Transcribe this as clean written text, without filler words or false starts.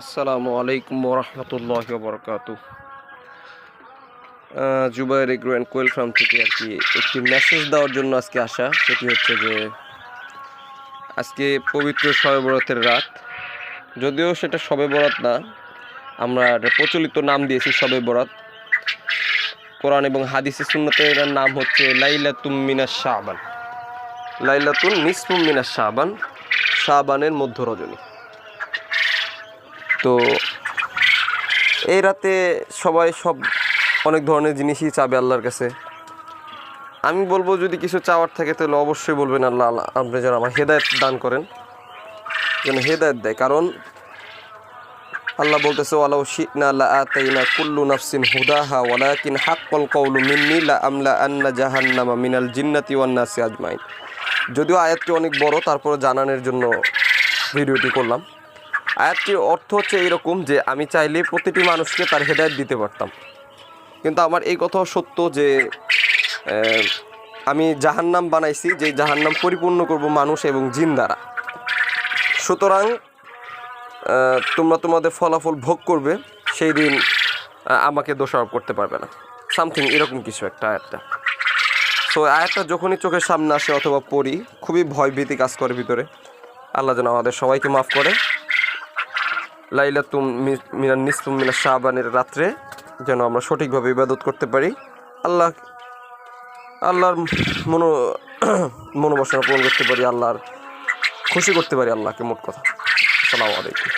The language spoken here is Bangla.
আসসালামু আলাইকুম ওরহমতুল্লাহি ওবরকাতুহ। Zubair agro and quail farm থেকে আর কি একটি মেসেজ দেওয়ার জন্য আজকে আসা। সেটি হচ্ছে যে আজকে পবিত্র শবে বরাতের রাত, যদিও সেটা শবে বরাত না, আমরা একটা প্রচলিত নাম দিয়েছি শবে বরাত। কোরআন এবং হাদিসে সুন্নতে এর নাম হচ্ছে লাইলাতুম মিনাশ শাবান, লাইলাতুন নিসফুম মিনাশ শাবান, শাবানের মধ্য রজনী। তো এই রাতে সবাই অনেক ধরনের জিনিসই চাবে আল্লাহর কাছে। আমি বলবো যদি কিছু চাওয়ার থাকে তাহলে অবশ্যই বলবেন আল্লাহ আপনি যেন আমার হেদায়েত দান করেন, যেন হেদায়েত দেয়। কারণ আল্লাহ বলতেছে ওয়ালাউ শি'না লাআতাইনা কুল্লু নাফসিন হুদাহা ওয়ালাকিন হাক্কাল কওলু মিন্নি লাআমলা আন্না জাহান্নামা মিনাল জিন্নাতি ওয়ান নাসি আজমাইন। যদিও আয়াতটি অনেক বড়, তারপরে জানানোর জন্য ভিডিওটি করলাম। আয়াতটির অর্থ হচ্ছে এইরকম যে আমি চাইলে প্রতিটি মানুষকে তার হেদায়েত দিতে পারতাম, কিন্তু আমার এই কথাও সত্য যে আমি জাহান্নাম বানাইছি, যে জাহান্নাম পরিপূর্ণ করব মানুষ এবং জিন দ্বারা। সুতরাং তোমরা তোমাদের ফলাফল ভোগ করবে, সেই দিন আমাকে দোষারোপ করতে পারবে না, সামথিং এরকম কিছু একটা আয়াতটা। সো আয়াতটা যখনই চোখের সামনে আসে অথবা পড়ি, খুবই ভয়ভীতি কাজ করে ভিতরে। আল্লাহ যেন আমাদের সবাইকে মাফ করে। লাইলাতুম মিনান নিসফুম মিনাশ শাবানের রাত্রে যেন আমরা সঠিকভাবে ইবাদত করতে পারি, আল্লাহর মনোবাসনা পূরণ করতে পারি, আল্লাহর খুশি করতে পারি আল্লাহকে। মোট কথা। আসসালামু আলাইকুম।